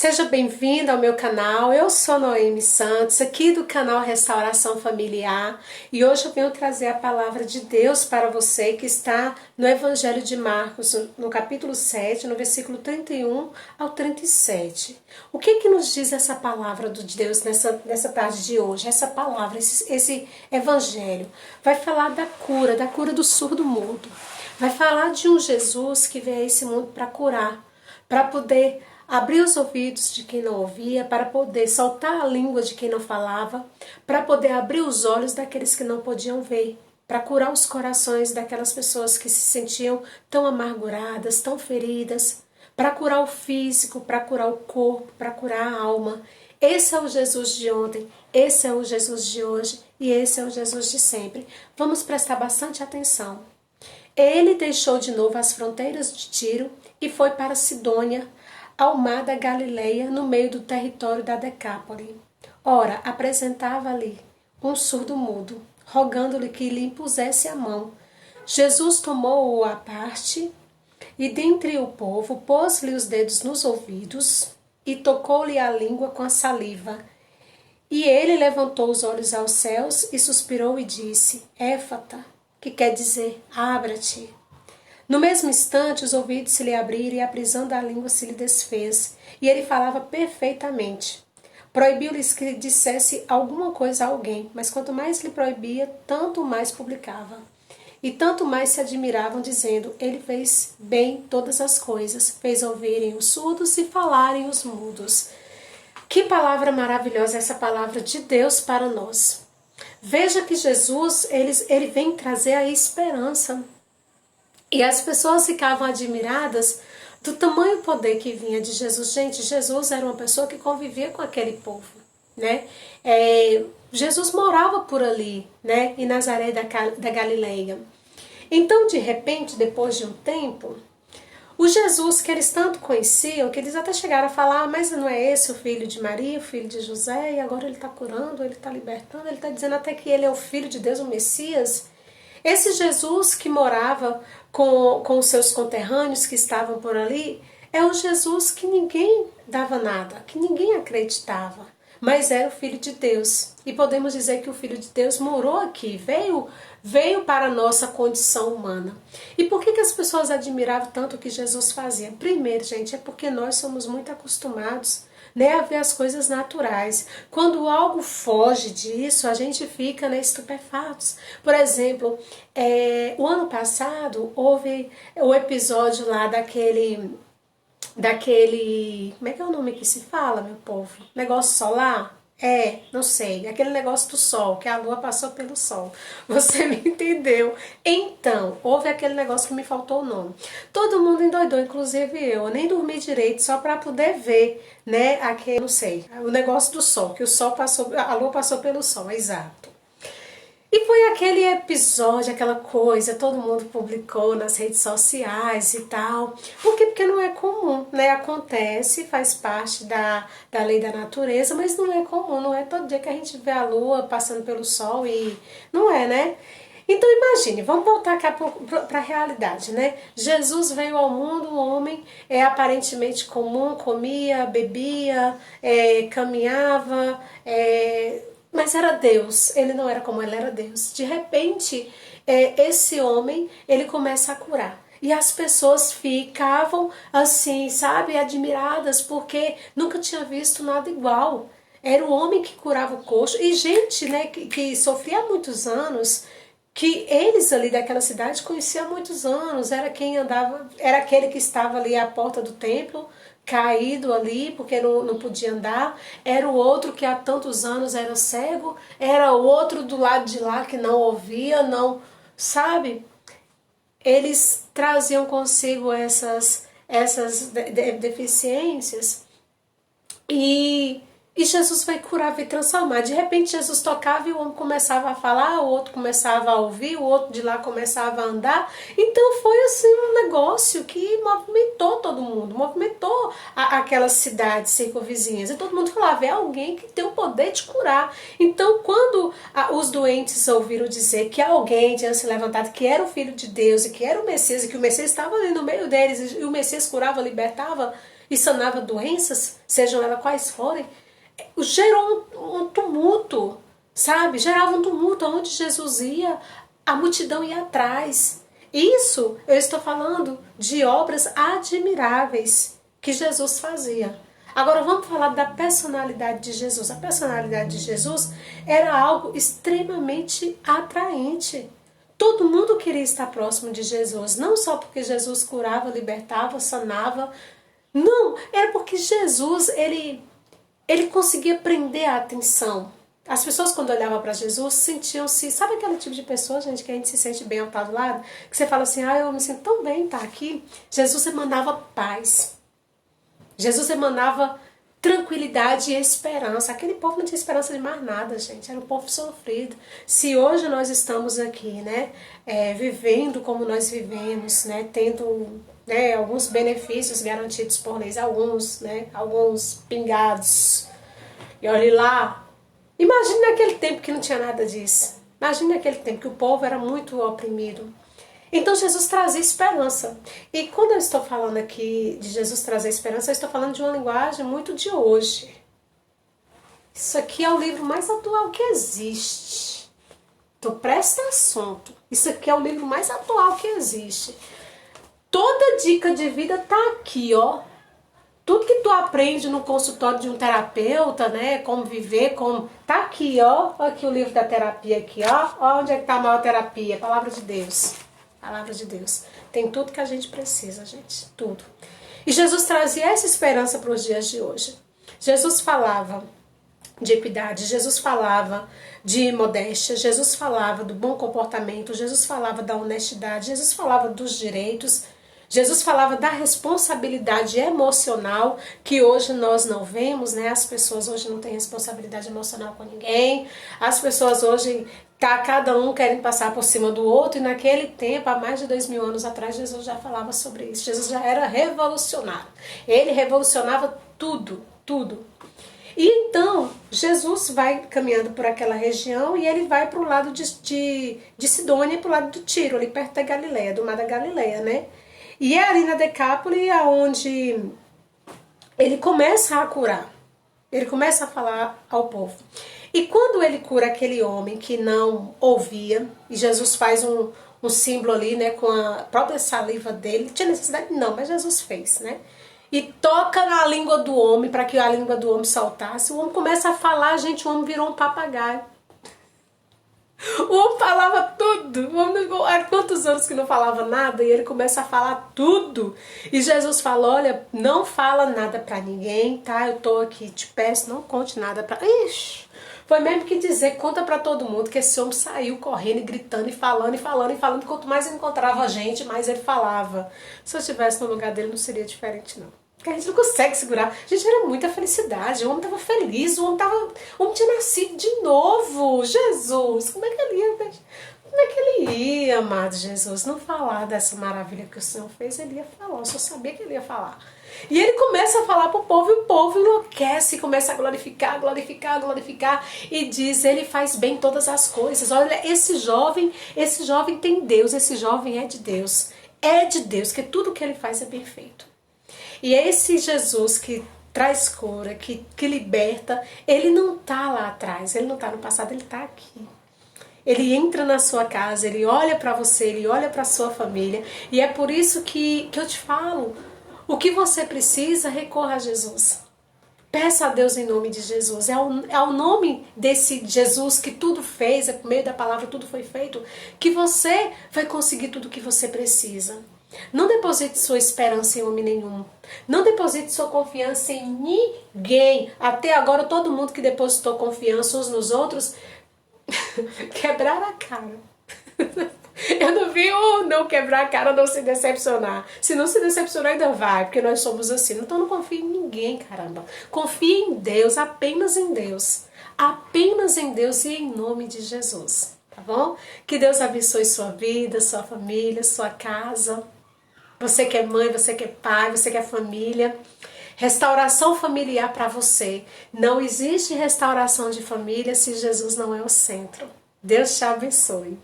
Seja bem-vindo ao meu canal. Eu sou Noemi Santos, aqui do canal Restauração Familiar, e hoje eu venho trazer a palavra de Deus para você que está no Evangelho de Marcos, no capítulo 7, no versículo 31 ao 37. O que nos diz essa palavra de Deus nessa tarde de hoje? Essa palavra, esse Evangelho vai falar da cura do surdo-mudo. Vai falar de um Jesus que veio a esse mundo para curar, para poder abrir os ouvidos de quem não ouvia, para poder soltar a língua de quem não falava, para poder abrir os olhos daqueles que não podiam ver, para curar os corações daquelas pessoas que se sentiam tão amarguradas, tão feridas, para curar o físico, para curar o corpo, para curar a alma. Esse é o Jesus de ontem, esse é o Jesus de hoje e esse é o Jesus de sempre. Vamos prestar bastante atenção. Ele deixou de novo as fronteiras de Tiro e foi para Sidônia, ao mar da Galileia, no meio do território da Decápole. Ora, apresentava-lhe um surdo-mudo, rogando-lhe que lhe impusesse a mão. Jesus tomou-o à parte e, dentre o povo, pôs-lhe os dedos nos ouvidos e tocou-lhe a língua com a saliva. E ele levantou os olhos aos céus e suspirou e disse: Éfata, que quer dizer, abra-te. No mesmo instante, os ouvidos se lhe abriram e a prisão da língua se lhe desfez, e ele falava perfeitamente. Proibiu-lhes que dissesse alguma coisa a alguém, mas quanto mais lhe proibia, tanto mais publicava. E tanto mais se admiravam, dizendo: ele fez bem todas as coisas, fez ouvirem os surdos e falarem os mudos. Que palavra maravilhosa essa palavra de Deus para nós. Veja que Jesus, ele vem trazer a esperança. E as pessoas ficavam admiradas do tamanho poder que vinha de Jesus. Gente, Jesus era uma pessoa que convivia com aquele povo, né? Jesus morava por ali, né? Em Nazaré da Galileia. Então, de repente, depois de um tempo, o Jesus que eles tanto conheciam, que eles até chegaram a falar: mas não é esse o filho de Maria, o filho de José, e agora ele está curando, ele está libertando, ele está dizendo até que ele é o filho de Deus, o Messias. Esse Jesus que morava com os seus conterrâneos que estavam por ali, é o Jesus que ninguém dava nada, que ninguém acreditava, mas era o Filho de Deus. E podemos dizer que o Filho de Deus morou aqui, veio para a nossa condição humana. E por que as pessoas admiravam tanto o que Jesus fazia? Primeiro, gente, é porque nós somos muito acostumados, né, a ver as coisas naturais. Quando algo foge disso, a gente fica, né, estupefatos. Por exemplo, o ano passado houve o episódio lá daquele, como é que é o nome que se fala, meu povo? Negócio solar? Não sei, aquele negócio do sol, que a lua passou pelo sol. Você me entendeu? Então, houve aquele negócio que me faltou o nome. Todo mundo endoidou, inclusive eu nem dormi direito só para poder ver, né, aquele, não sei, o negócio do sol, que o sol passou, a lua passou pelo sol, exato. E foi aquele episódio, aquela coisa, todo mundo publicou nas redes sociais e tal. Por quê? Porque não é comum, né? Acontece, faz parte da lei da natureza, mas não é comum, não é todo dia que a gente vê a lua passando pelo sol e não é, né? Então imagine, vamos voltar cá para a realidade, né? Jesus veio ao mundo, um homem aparentemente comum, comia, bebia, caminhava, mas era Deus, ele não era como ele era Deus. De repente, esse homem, ele começa a curar. E as pessoas ficavam assim, sabe, admiradas, porque nunca tinha visto nada igual. Era o homem que curava o coxo. E gente, né, que sofria há muitos anos, que eles ali daquela cidade conheciam há muitos anos. Era quem andava, era aquele que estava ali à porta do templo, caído ali, porque não podia andar, era o outro que há tantos anos era cego, era o outro do lado de lá que não ouvia, não, sabe? Eles traziam consigo essas deficiências e Jesus vai curar, vai transformar. De repente Jesus tocava e o homem começava a falar, o outro começava a ouvir, o outro de lá começava a andar. Então foi assim um negócio que movimentou todo mundo, movimentou aquelas cidades circunvizinhas. E todo mundo falava: é alguém que tem o poder de curar. Então quando os doentes ouviram dizer que alguém tinha se levantado, que era o Filho de Deus e que era o Messias, e que o Messias estava ali no meio deles, e o Messias curava, libertava, e sanava doenças, sejam elas quais forem, gerou um tumulto, sabe? Gerava um tumulto onde Jesus ia, a multidão ia atrás. Isso eu estou falando de obras admiráveis que Jesus fazia. Agora vamos falar da personalidade de Jesus. A personalidade de Jesus era algo extremamente atraente. Todo mundo queria estar próximo de Jesus, não só porque Jesus curava, libertava, sanava. Não, era porque Jesus, ele conseguia prender a atenção. As pessoas quando olhavam para Jesus sentiam-se... Sabe aquele tipo de pessoa, gente, que a gente se sente bem ao estar do lado? Que você fala assim, eu me sinto tão bem estar aqui. Jesus emanava paz. Jesus emanava tranquilidade e esperança. Aquele povo não tinha esperança de mais nada, gente. Era um povo sofrido. Se hoje nós estamos aqui, né, vivendo como nós vivemos, né, tendo, né, alguns benefícios garantidos por leis, alguns pingados. E olhe lá, imagine naquele tempo que não tinha nada disso. Imagine naquele tempo que o povo era muito oprimido. Então Jesus trazia esperança. E quando eu estou falando aqui de Jesus trazer esperança, eu estou falando de uma linguagem muito de hoje. Isso aqui é o livro mais atual que existe. Então presta assunto. Isso aqui é o livro mais atual que existe. Toda dica de vida tá aqui, ó. Tudo que tu aprende no consultório de um terapeuta, né, como viver, como... Tá aqui, ó. Olha aqui o livro da terapia aqui, ó. Ó onde é que tá a maior terapia. Palavra de Deus. Palavra de Deus. Tem tudo que a gente precisa, gente. Tudo. E Jesus trazia essa esperança para os dias de hoje. Jesus falava de equidade, Jesus falava de modéstia, Jesus falava do bom comportamento, Jesus falava da honestidade, Jesus falava dos direitos, Jesus falava da responsabilidade emocional, que hoje nós não vemos, né? As pessoas hoje não têm responsabilidade emocional com ninguém, as pessoas hoje... Tá cada um querendo passar por cima do outro, e naquele tempo, há mais de 2000 anos atrás, Jesus já falava sobre isso. Jesus já era revolucionário. Ele revolucionava tudo, tudo. E então, Jesus vai caminhando por aquela região e ele vai para o lado de Sidônia, para o lado do Tiro, ali perto da Galileia, do mar da Galileia, né? E é ali na Decápole onde ele começa a curar. Ele começa a falar ao povo. E quando ele cura aquele homem que não ouvia, e Jesus faz um símbolo ali, né, com a própria saliva dele, não tinha necessidade não, mas Jesus fez, né? E toca na língua do homem, para que a língua do homem saltasse. O homem começa a falar, gente, o homem virou um papagaio. O homem falava tudo. O homem, há quantos anos que não falava nada, e ele começa a falar tudo. E Jesus fala, olha, não fala nada pra ninguém, tá? Eu tô aqui, te peço, não conte nada pra... Ixi! Foi mesmo que dizer, conta pra todo mundo que esse homem saiu correndo e gritando e falando e falando e falando. Quanto mais ele encontrava gente, mais ele falava. Se eu estivesse no lugar dele, não seria diferente, não. Porque a gente não consegue segurar. Gente, era muita felicidade. O homem tava feliz, o homem tinha nascido de novo. Jesus, como é que ele ia... Como é que ele ia, amado Jesus, não falar dessa maravilha que o Senhor fez? Ele ia falar, eu só sabia que ele ia falar. E ele começa a falar para o povo, e o povo enlouquece, começa a glorificar, glorificar, glorificar, e diz, ele faz bem todas as coisas. Olha, esse jovem tem Deus, esse jovem é de Deus, que tudo que ele faz é perfeito. E é esse Jesus que traz cura, que liberta, ele não está lá atrás, ele não está no passado, ele está aqui. Ele entra na sua casa, ele olha para você, ele olha para a sua família, e é por isso que eu te falo, o que você precisa, recorra a Jesus. Peça a Deus em nome de Jesus. É o nome desse Jesus que tudo fez, é por meio da palavra tudo foi feito, que você vai conseguir tudo o que você precisa. Não deposite sua esperança em homem nenhum. Não deposite sua confiança em ninguém. Até agora todo mundo que depositou confiança uns nos outros quebraram a cara. Eu não vi não quebrar a cara, não se decepcionar. Se não se decepcionar, ainda vai, porque nós somos assim. Então não confie em ninguém, caramba. Confie em Deus, apenas em Deus. Apenas em Deus e em nome de Jesus. Tá bom? Que Deus abençoe sua vida, sua família, sua casa. Você que é mãe, você que é pai, você que é família. Restauração familiar para você. Não existe restauração de família se Jesus não é o centro. Deus te abençoe.